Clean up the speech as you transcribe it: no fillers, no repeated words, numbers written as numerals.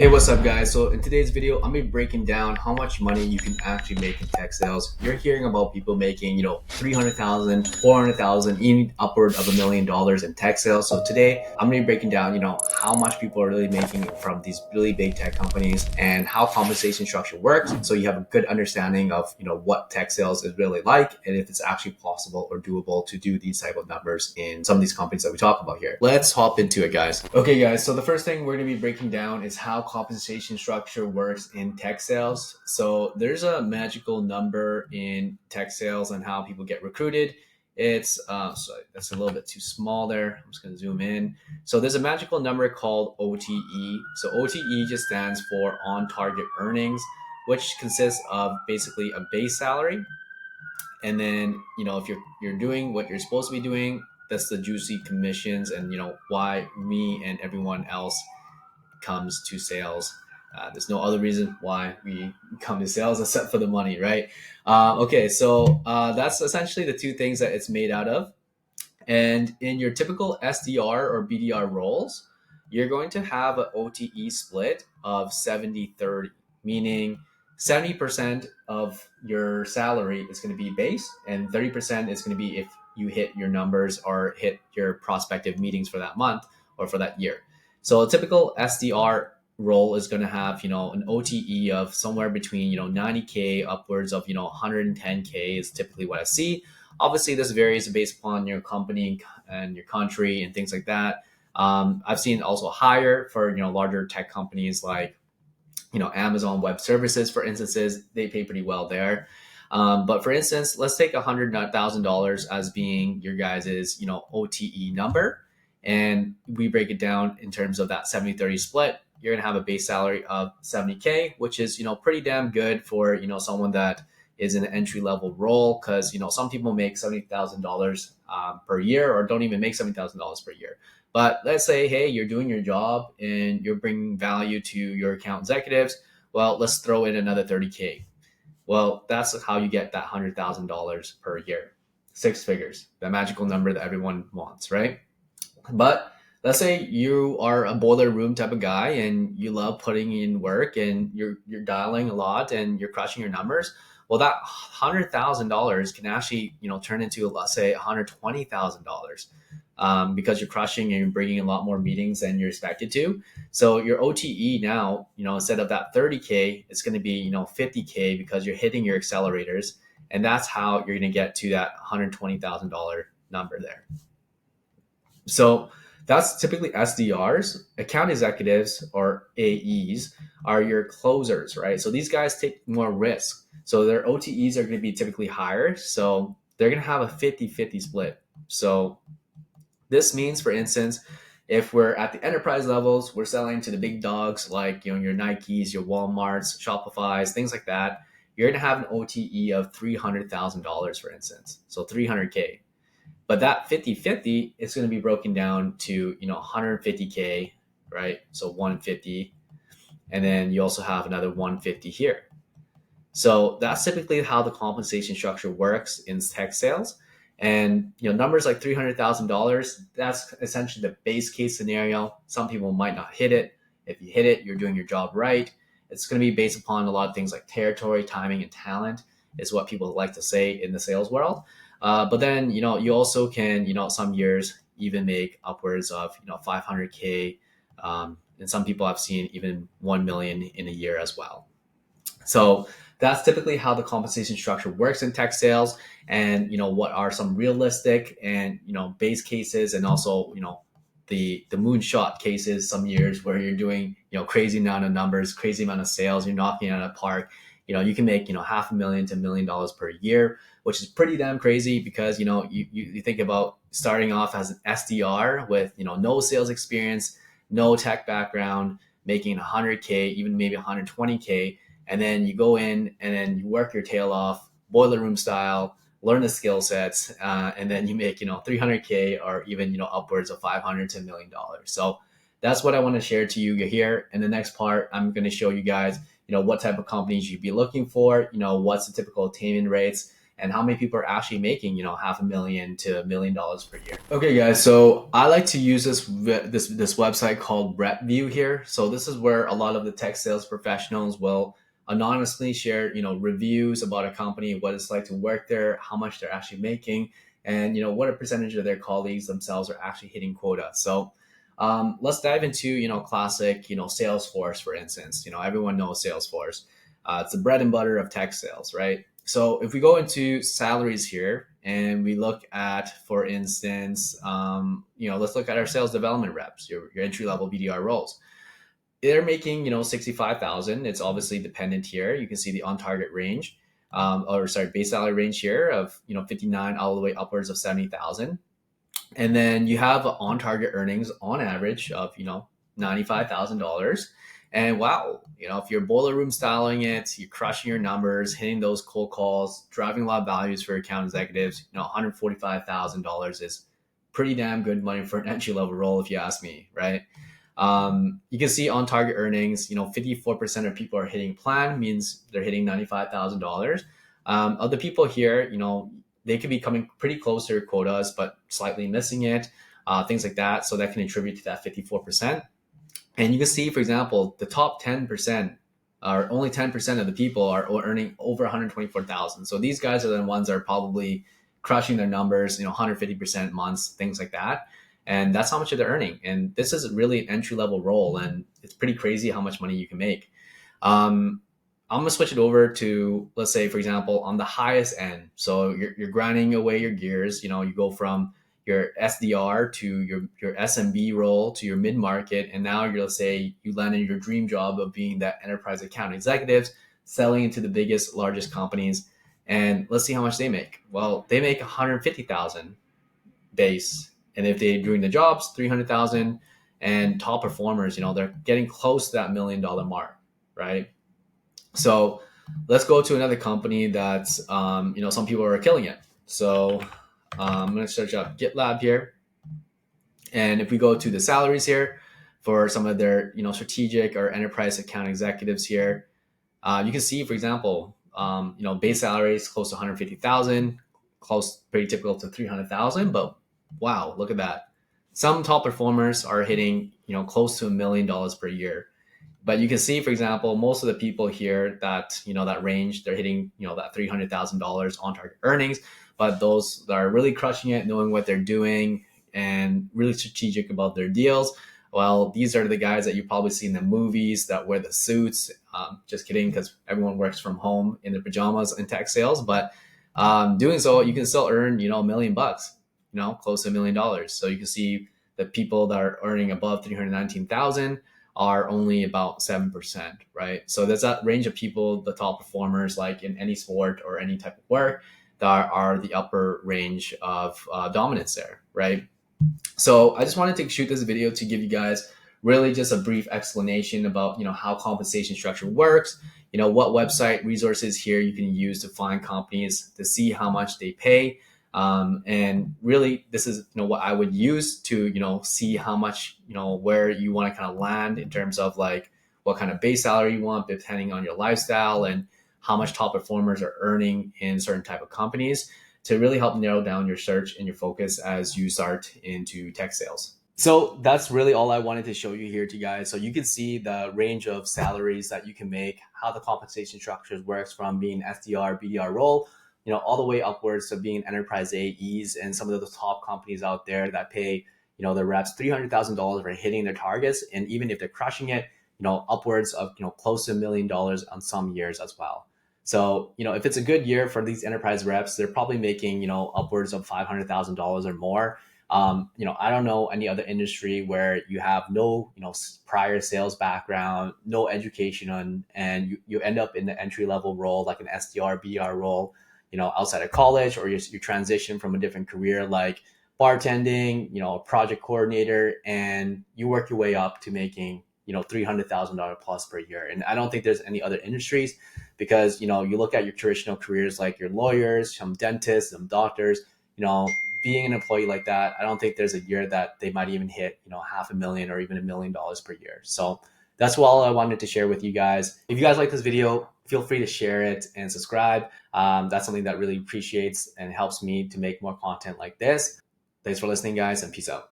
Hey, what's up, guys? So, in today's video, I'm gonna be breaking down how much money you can actually make in tech sales. You're hearing about people making, 300,000, 400,000, even upward of $1 million in tech sales. So, today, I'm gonna be breaking down, how much people are really making from these really big tech companies and how compensation structure works. So, you have a good understanding of, what tech sales is really like and if it's actually possible or doable to do these type of numbers in some of these companies that we talk about here. Let's hop into it, guys. Okay, guys. So, the first thing we're gonna be breaking down is how compensation structure works in tech sales. So there's a magical number in tech sales and how people get recruited. It's sorry, that's a little bit too small there. I'm just going to zoom in. So there's a magical number called OTE. So OTE just stands for on target earnings, which consists of basically a base salary. And then, if you're doing what you're supposed to be doing, that's the juicy commissions and why me and everyone else comes to sales. There's no other reason why we come to sales except for the money, right? Okay, so that's essentially the two things that it's made out of. And in your typical SDR or BDR roles, you're going to have an OTE split of 70-30, meaning 70% of your salary is going to be base and 30% is going to be if you hit your numbers or hit your prospective meetings for that month or for that year. So a typical SDR role is going to have, an OTE of somewhere between, 90K upwards of, 110K is typically what I see. Obviously, this varies based upon your company and your country and things like that. I've seen also higher for larger tech companies like Amazon Web Services, for instances, they pay pretty well there. But for instance, let's take $100,000 as being your guys's OTE number, and we break it down in terms of that 70-30 split. You're gonna have a base salary of 70K, which is pretty damn good for someone that is in an entry level role, because some people make $70,000 per year or don't even make $70,000 per year. But let's say, hey, you're doing your job and you're bringing value to your account executives. Well, let's throw in another 30K. Well, that's how you get that $100,000 per year, six figures, the magical number that everyone wants, right? But let's say you are a boiler room type of guy and you love putting in work and you're dialing a lot and you're crushing your numbers. Well, that $100,000 can actually turn into, let's say, $120,000, because you're crushing and you're bringing a lot more meetings than you're expected to. So your OTE now, instead of that 30K, it's going to be 50K because you're hitting your accelerators, and that's how you're going to get to that $120,000 number there. So that's typically SDRs. Account executives or AEs are your closers, right? So these guys take more risk. So their OTEs are going to be typically higher. So they're going to have a 50-50 split. So this means, for instance, if we're at the enterprise levels, we're selling to the big dogs like your Nikes, your Walmarts, Shopify's, things like that. You're going to have an OTE of $300,000, for instance. So 300K. But that 50-50 is going to be broken down to 150K, right? So 150, and then you also have another 150 here. So that's typically how the compensation structure works in tech sales. And numbers like $300,000, that's essentially the base case scenario. Some people might not hit it. If you hit it, you're doing your job right. It's going to be based upon a lot of things like territory, timing, and talent is what people like to say in the sales world. But then you also can some years even make upwards of 500K, and some people I've seen even 1 million in a year as well. So that's typically how the compensation structure works in tech sales, and what are some realistic and base cases, and also the moonshot cases some years where you're doing crazy amount of numbers, crazy amount of sales, you're knocking it out of the park. You can make $500,000 to $1 million per year, which is pretty damn crazy, because you think about starting off as an SDR with no sales experience, no tech background, making 100K, even maybe 120K, and then you go in and then you work your tail off, boiler room style, learn the skill sets, and then you make 300K or even upwards of 500 to $1 million. So that's what I want to share to you here. In the next part, I'm going to show you guys what type of companies you'd be looking for, what's the typical attainment rates, and how many people are actually making, $500,000 to $1 million per year. Okay, guys, so I like to use this website called RepView here. So this is where a lot of the tech sales professionals will anonymously share, reviews about a company, what it's like to work there, how much they're actually making, and what a percentage of their colleagues themselves are actually hitting quota. So let's dive into classic Salesforce, for instance. Everyone knows Salesforce. It's the bread and butter of tech sales, right? So if we go into salaries here and we look at, for instance, let's look at our sales development reps, your entry level BDR roles. They're making 65,000. It's obviously dependent here. You can see the on target range, base salary range here of 59 all the way upwards of 70,000. And then you have on target earnings on average of $95,000. And wow, if you're boiler room styling it, you're crushing your numbers, hitting those cold calls, driving a lot of values for account executives, $145,000 is pretty damn good money for an entry level role, if you ask me, right? You can see on target earnings, 54% of people are hitting plan, means they're hitting $95,000. Of the people here, they could be coming pretty close to their quotas, but slightly missing it, things like that. So that can attribute to that 54%. And you can see, for example, the top 10% are only 10% of the people are earning over 124,000. So these guys are the ones that are probably crushing their numbers, 150% months, things like that. And that's how much they're earning. And this is really an entry level role. And it's pretty crazy how much money you can make. I'm going to switch it over to, let's say, for example, on the highest end. So you're grinding away your gears. You go from your SDR to your SMB role to your mid-market. And now let's say you land in your dream job of being that enterprise account executives, selling into the biggest, largest companies. And let's see how much they make. Well, they make 150,000 base. And if they're doing the jobs, 300,000. And top performers, they're getting close to that $1 million mark, right? So let's go to another company that's, some people are killing it. So I'm going to search up GitLab here. And if we go to the salaries here for some of their, strategic or enterprise account executives here, you can see, for example, base salaries close to 150,000, pretty typical to 300,000. But wow, look at that. Some top performers are hitting, close to $1 million per year. But you can see, for example, most of the people here that, that range, they're hitting, that $300,000 on target earnings. But those that are really crushing it, knowing what they're doing and really strategic about their deals, well, these are the guys that you probably see in the movies that wear the suits. Just kidding, because everyone works from home in their pajamas in tech sales. But doing so, you can still earn, $1 million, close to $1 million. So you can see the people that are earning above 319,000 are only about 7%, right? So there's that range of people, the top performers, like in any sport or any type of work, that are the upper range of dominance there, right? So I just wanted to shoot this video to give you guys really just a brief explanation about, how compensation structure works, what website resources here you can use to find companies to see how much they pay. And really, this is what I would use to see how much where you want to kind of land in terms of like what kind of base salary you want, depending on your lifestyle and how much top performers are earning in certain type of companies, to really help narrow down your search and your focus as you start into tech sales. So that's really all I wanted to show you here to you guys. So you can see the range of salaries that you can make, how the compensation structures works from being SDR, BDR role, all the way upwards to being enterprise AEs and some of the top companies out there that pay, their reps $300,000 for hitting their targets. And even if they're crushing it, upwards of, close to $1 million on some years as well. So, if it's a good year for these enterprise reps, they're probably making, upwards of $500,000 or more. I don't know any other industry where you have no, prior sales background, no education on, and you end up in the entry level role, like an SDR, BDR role, outside of college, or you transition from a different career like bartending, a project coordinator, and you work your way up to making, $300,000 plus per year. And I don't think there's any other industries, because, you look at your traditional careers, like your lawyers, some dentists, some doctors, being an employee like that, I don't think there's a year that they might even hit, $500,000 or even $1 million per year. So that's all I wanted to share with you guys. If you guys like this video, feel free to share it and subscribe. That's something that really appreciates and helps me to make more content like this. Thanks for listening, guys, and peace out.